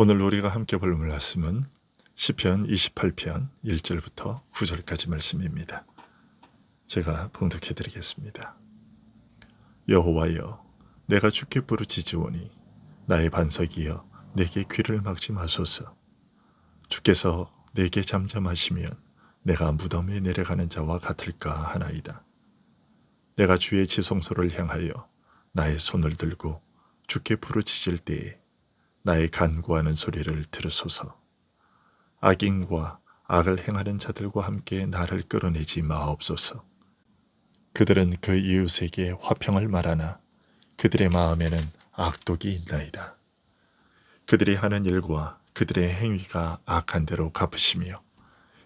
오늘 우리가 함께 볼 말씀은 시편 28편 1절부터 9절까지 말씀입니다. 제가 봉독해 드리겠습니다. 여호와여, 내가 주께 부르짖으오니 나의 반석이여 내게 귀를 막지 마소서. 주께서 내게 잠잠하시면 내가 무덤에 내려가는 자와 같을까 하나이다. 내가 주의 지성소를 향하여 나의 손을 들고 주께 부르짖을 때에 나의 간구하는 소리를 들으소서. 악인과 악을 행하는 자들과 함께 나를 끌어내지 마옵소서. 그들은 그 이웃에게 화평을 말하나 그들의 마음에는 악독이 있나이다. 그들이 하는 일과 그들의 행위가 악한 대로 갚으시며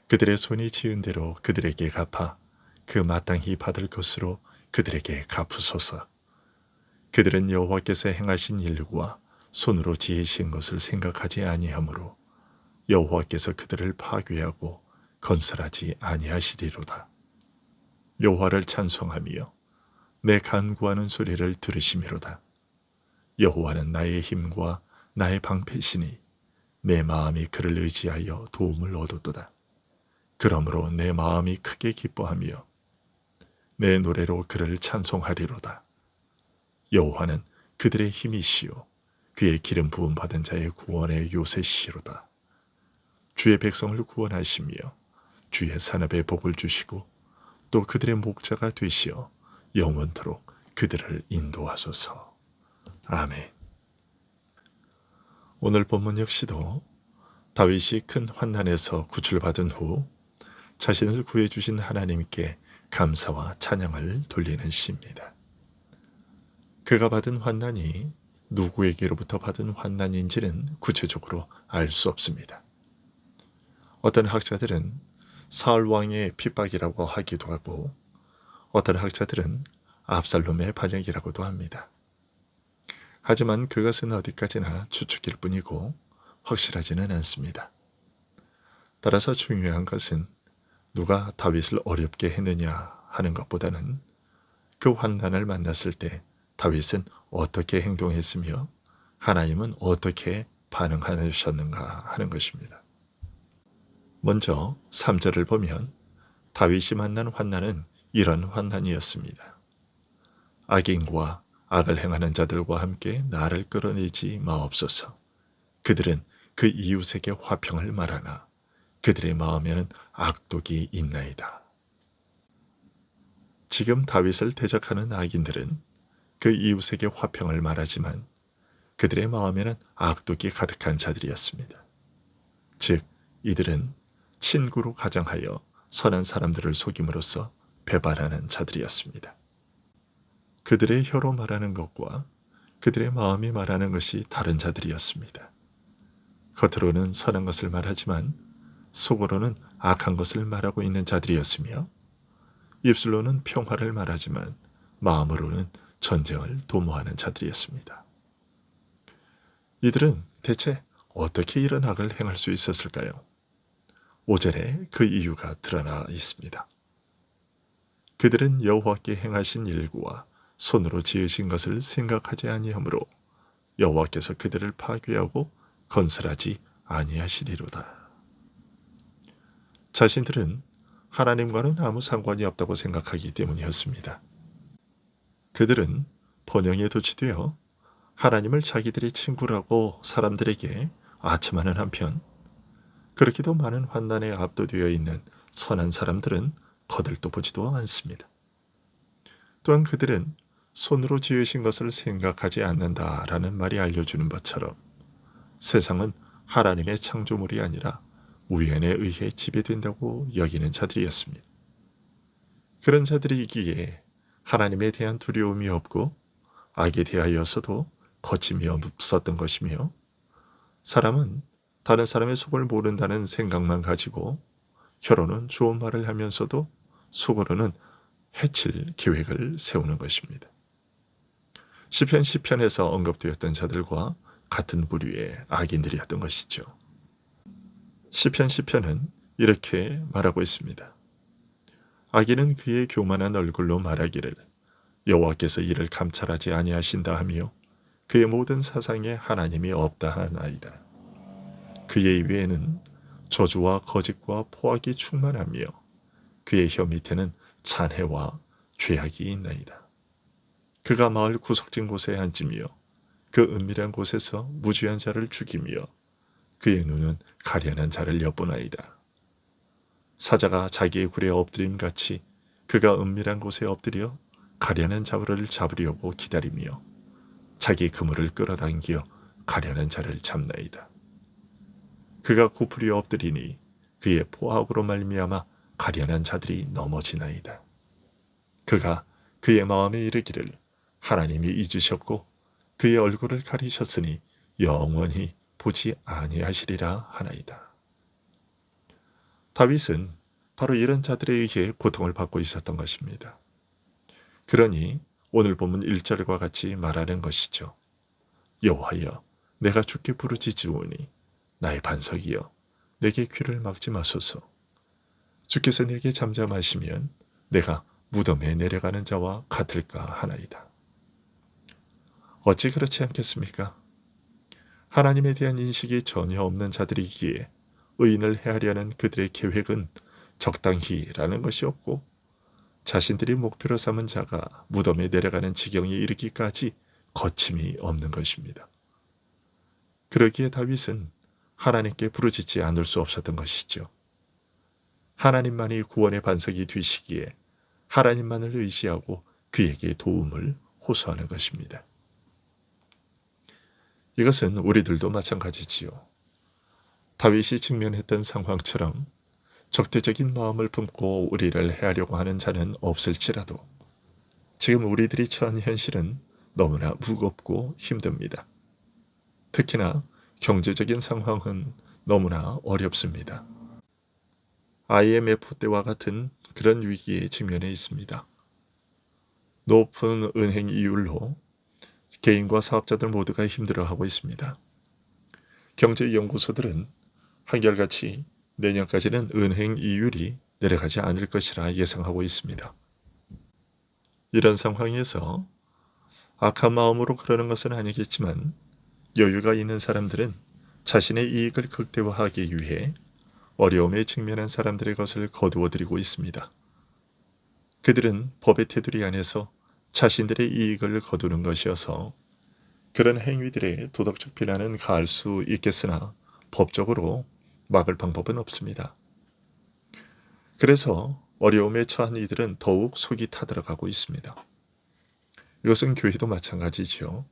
그들의 손이 지은 대로 그들에게 갚아 그 마땅히 받을 것으로 그들에게 갚으소서. 그들은 여호와께서 행하신 일과 손으로 지으신 것을 생각하지 아니하므로 여호와께서 그들을 파괴하고 건설하지 아니하시리로다. 여호와를 찬송하며 내 간구하는 소리를 들으시미로다. 여호와는 나의 힘과 나의 방패시니 내 마음이 그를 의지하여 도움을 얻었도다. 그러므로 내 마음이 크게 기뻐하며 내 노래로 그를 찬송하리로다. 여호와는 그들의 힘이시요 그의 기름 부음 받은 자의 구원의 요새시로다. 주의 백성을 구원하시며 주의 산업에 복을 주시고 또 그들의 목자가 되시어 영원토록 그들을 인도하소서. 아멘. 오늘 본문 역시도 다윗이 큰 환난에서 구출받은 후 자신을 구해주신 하나님께 감사와 찬양을 돌리는 시입니다. 그가 받은 환난이 누구에게로부터 받은 환난인지는 구체적으로 알 수 없습니다. 어떤 학자들은 사울 왕의 핍박이라고 하기도 하고 어떤 학자들은 압살롬의 반역이라고도 합니다. 하지만 그것은 어디까지나 추측일 뿐이고 확실하지는 않습니다. 따라서 중요한 것은 누가 다윗을 어렵게 했느냐 하는 것보다는 그 환난을 만났을 때 다윗은 어떻게 행동했으며 하나님은 어떻게 반응하셨는가 하는 것입니다. 먼저 3절을 보면 다윗이 만난 환난은 이런 환난이었습니다. 악인과 악을 행하는 자들과 함께 나를 끌어내지 마옵소서. 그들은 그 이웃에게 화평을 말하나 그들의 마음에는 악독이 있나이다. 지금 다윗을 대적하는 악인들은 그 이웃에게 화평을 말하지만 그들의 마음에는 악독이 가득한 자들이었습니다. 즉 이들은 친구로 가정하여 선한 사람들을 속임으로써 배반하는 자들이었습니다. 그들의 혀로 말하는 것과 그들의 마음이 말하는 것이 다른 자들이었습니다. 겉으로는 선한 것을 말하지만 속으로는 악한 것을 말하고 있는 자들이었으며 입술로는 평화를 말하지만 마음으로는 전쟁을 도모하는 자들이었습니다. 이들은 대체 어떻게 이런 악을 행할 수 있었을까요? 5절에 그 이유가 드러나 있습니다. 그들은 여호와께 행하신 일과 손으로 지으신 것을 생각하지 아니하므로 여호와께서 그들을 파괴하고 건설하지 아니하시리로다. 자신들은 하나님과는 아무 상관이 없다고 생각하기 때문이었습니다. 그들은 번영에 도취되어 하나님을 자기들의 친구라고 사람들에게 아첨하는 한편 그렇게도 많은 환난에 압도되어 있는 선한 사람들은 거들떠보지도 않습니다. 또한 그들은 손으로 지으신 것을 생각하지 않는다라는 말이 알려주는 것처럼 세상은 하나님의 창조물이 아니라 우연에 의해 지배된다고 여기는 자들이었습니다. 그런 자들이기에 하나님에 대한 두려움이 없고 악에 대하여서도 거침이 없었던 것이며 사람은 다른 사람의 속을 모른다는 생각만 가지고 혀로는 좋은 말을 하면서도 속으로는 해칠 계획을 세우는 것입니다. 시편에서 언급되었던 자들과 같은 부류의 악인들이었던 것이죠. 시편은 이렇게 말하고 있습니다. 악인은 그의 교만한 얼굴로 말하기를 여호와께서 이를 감찰하지 아니하신다 하며 그의 모든 사상에 하나님이 없다 하나이다. 그의 위에는 저주와 거짓과 포악이 충만하며 그의 혀 밑에는 잔해와 죄악이 있나이다. 그가 마을 구석진 곳에 앉으며 그 은밀한 곳에서 무죄한 자를 죽이며 그의 눈은 가련한 자를 엿보나이다. 사자가 자기의 굴에 엎드림같이 그가 은밀한 곳에 엎드려 가련한 자를 잡으려고 기다리며 자기 그물을 끌어당겨 가련한 자를 잡나이다. 그가 굽으려 엎드리니 그의 포악으로 말미암아 가련한 자들이 넘어지나이다. 그가 그의 마음에 이르기를 하나님이 잊으셨고 그의 얼굴을 가리셨으니 영원히 보지 아니하시리라 하나이다. 다윗은 바로 이런 자들에 의해 고통을 받고 있었던 것입니다. 그러니 오늘 본문 1절과 같이 말하는 것이죠. 여호와여, 내가 주께 부르짖으오니 나의 반석이여, 내게 귀를 막지 마소서. 주께서 내게 잠잠하시면 내가 무덤에 내려가는 자와 같을까 하나이다. 어찌 그렇지 않겠습니까? 하나님에 대한 인식이 전혀 없는 자들이기에 의인을 해하려는 그들의 계획은 적당히라는 것이 없고 자신들이 목표로 삼은 자가 무덤에 내려가는 지경에 이르기까지 거침이 없는 것입니다. 그러기에 다윗은 하나님께 부르짖지 않을 수 없었던 것이죠. 하나님만이 구원의 반석이 되시기에 하나님만을 의지하고 그에게 도움을 호소하는 것입니다. 이것은 우리들도 마찬가지지요. 다윗이 직면했던 상황처럼 적대적인 마음을 품고 우리를 해하려고 하는 자는 없을지라도 지금 우리들이 처한 현실은 너무나 무겁고 힘듭니다. 특히나 경제적인 상황은 너무나 어렵습니다. IMF 때와 같은 그런 위기에 직면해 있습니다. 높은 은행 이율로 개인과 사업자들 모두가 힘들어하고 있습니다. 경제연구소들은 한결같이 내년까지는 은행 이율이 내려가지 않을 것이라 예상하고 있습니다. 이런 상황에서 악한 마음으로 그러는 것은 아니겠지만 여유가 있는 사람들은 자신의 이익을 극대화하기 위해 어려움에 직면한 사람들의 것을 거두어들이고 있습니다. 그들은 법의 테두리 안에서 자신들의 이익을 거두는 것이어서 그런 행위들의 도덕적 비난은 가할 수 있겠으나 법적으로 막을 방법은 없습니다. 그래서 어려움에 처한 이들은 더욱 속이 타들어가고 있습니다. 이것은 교회도 마찬가지죠.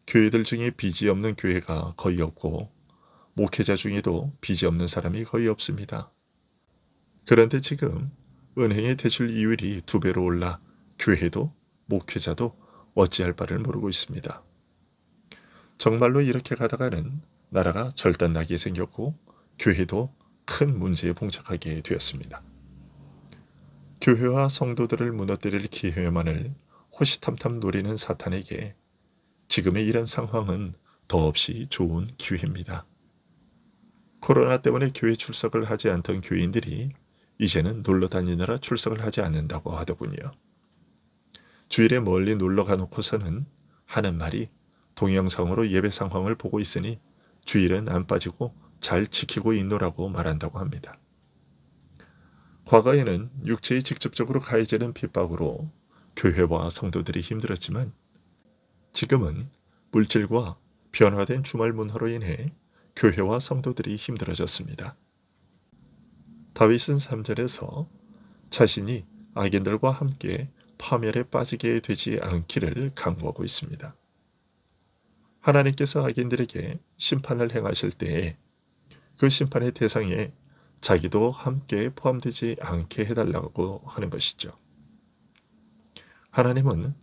교회들 중에 빚이 없는 교회가 거의 없고 목회자 중에도 빚이 없는 사람이 거의 없습니다. 그런데 지금 은행의 대출 이율이 2배로 올라 교회도 목회자도 어찌할 바를 모르고 있습니다. 정말로 이렇게 가다가는 나라가 절단나게 생겼고 교회도 큰 문제에 봉착하게 되었습니다. 교회와 성도들을 무너뜨릴 기회만을 호시탐탐 노리는 사탄에게 지금의 이런 상황은 더없이 좋은 기회입니다. 코로나 때문에 교회 출석을 하지 않던 교인들이 이제는 놀러 다니느라 출석을 하지 않는다고 하더군요. 주일에 멀리 놀러 가놓고서는 하는 말이 동영상으로 예배 상황을 보고 있으니 주일은 안 빠지고 잘 지키고 있노라고 말한다고 합니다. 과거에는 육체에 직접적으로 가해지는 핍박으로 교회와 성도들이 힘들었지만 지금은 물질과 변화된 주말 문화로 인해 교회와 성도들이 힘들어졌습니다. 다윗은 3절에서 자신이 악인들과 함께 파멸에 빠지게 되지 않기를 강구하고 있습니다. 하나님께서 악인들에게 심판을 행하실 때에 그 심판의 대상에 자기도 함께 포함되지 않게 해달라고 하는 것이죠. 하나님은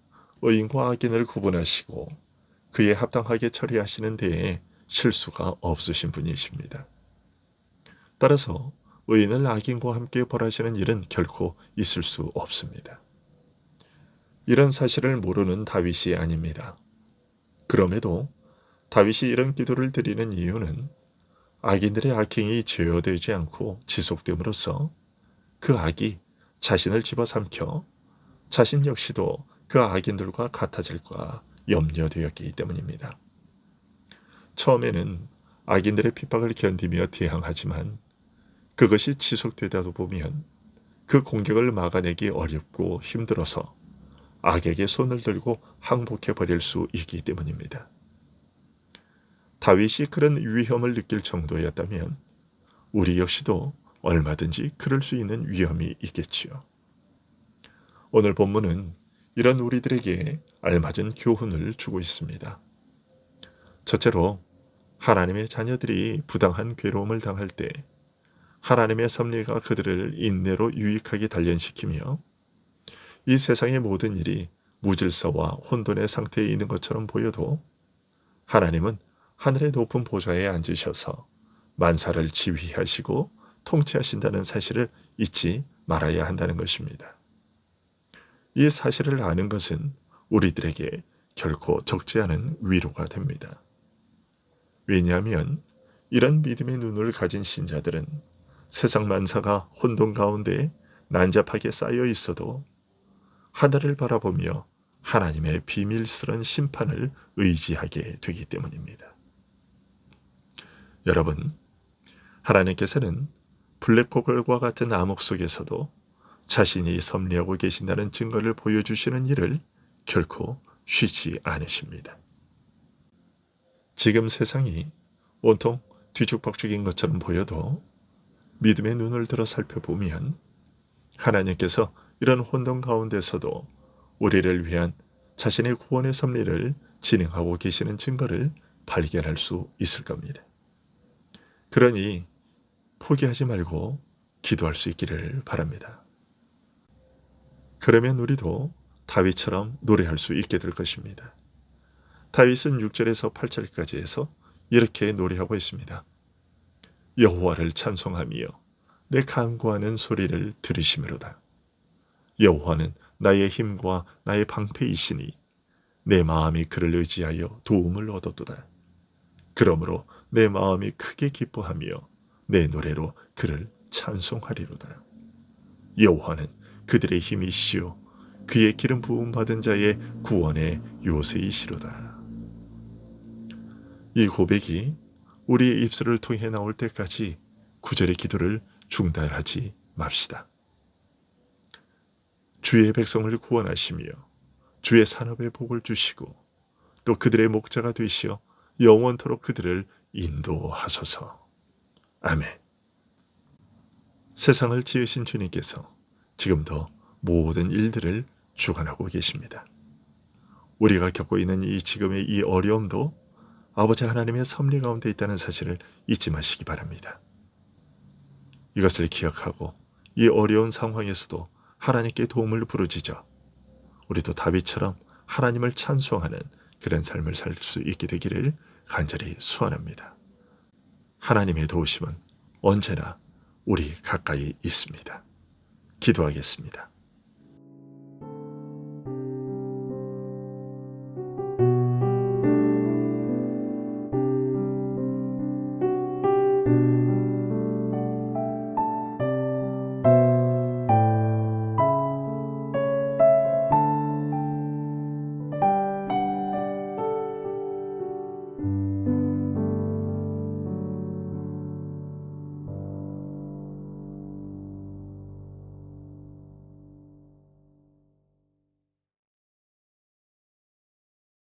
의인과 악인을 구분하시고 그에 합당하게 처리하시는 데에 실수가 없으신 분이십니다. 따라서 의인을 악인과 함께 벌하시는 일은 결코 있을 수 없습니다. 이런 사실을 모르는 다윗이 아닙니다. 그럼에도 다윗이 이런 기도를 드리는 이유는 악인들의 악행이 제어되지 않고 지속됨으로써 그 악이 자신을 집어삼켜 자신 역시도 그 악인들과 같아질까 염려되었기 때문입니다. 처음에는 악인들의 핍박을 견디며 대항하지만 그것이 지속되다 보면 그 공격을 막아내기 어렵고 힘들어서 악에게 손을 들고 항복해 버릴 수 있기 때문입니다. 다윗이 그런 위험을 느낄 정도였다면 우리 역시도 얼마든지 그럴 수 있는 위험이 있겠지요. 오늘 본문은 이런 우리들에게 알맞은 교훈을 주고 있습니다. 첫째로 하나님의 자녀들이 부당한 괴로움을 당할 때 하나님의 섭리가 그들을 인내로 유익하게 단련시키며 이 세상의 모든 일이 무질서와 혼돈의 상태에 있는 것처럼 보여도 하나님은 하늘의 높은 보좌에 앉으셔서 만사를 지휘하시고 통치하신다는 사실을 잊지 말아야 한다는 것입니다. 이 사실을 아는 것은 우리들에게 결코 적지 않은 위로가 됩니다. 왜냐하면 이런 믿음의 눈을 가진 신자들은 세상 만사가 혼돈 가운데 난잡하게 쌓여 있어도 하늘을 바라보며 하나님의 비밀스런 심판을 의지하게 되기 때문입니다. 여러분, 하나님께서는 블랙호글과 같은 암흑 속에서도 자신이 섭리하고 계신다는 증거를 보여주시는 일을 결코 쉬지 않으십니다. 지금 세상이 온통 뒤죽박죽인 것처럼 보여도 믿음의 눈을 들어 살펴보면 하나님께서 이런 혼돈 가운데서도 우리를 위한 자신의 구원의 섭리를 진행하고 계시는 증거를 발견할 수 있을 겁니다. 그러니 포기하지 말고 기도할 수 있기를 바랍니다. 그러면 우리도 다윗처럼 노래할 수 있게 될 것입니다. 다윗은 6절에서 8절까지 해서 이렇게 노래하고 있습니다. 여호와를 찬송하며 내 간구하는 소리를 들으심이로다. 여호와는 나의 힘과 나의 방패이시니 내 마음이 그를 의지하여 도움을 얻었도다. 그러므로 내 마음이 크게 기뻐하며 내 노래로 그를 찬송하리로다. 여호와는 그들의 힘이시요 그의 기름 부음 받은 자의 구원의 요새이시로다. 이 고백이 우리의 입술을 통해 나올 때까지 구절의 기도를 중단하지 맙시다. 주의 백성을 구원하시며 주의 산업에 복을 주시고 또 그들의 목자가 되시어 영원토록 그들을 인도하소서. 아멘. 세상을 지으신 주님께서 지금도 모든 일들을 주관하고 계십니다. 우리가 겪고 있는 이 지금의 이 어려움도 아버지 하나님의 섭리 가운데 있다는 사실을 잊지 마시기 바랍니다. 이것을 기억하고 이 어려운 상황에서도 하나님께 도움을 부르짖어 우리도 다윗처럼 하나님을 찬송하는 그런 삶을 살 수 있게 되기를 간절히 소원합니다. 하나님의 도우심은 언제나 우리 가까이 있습니다. 기도하겠습니다.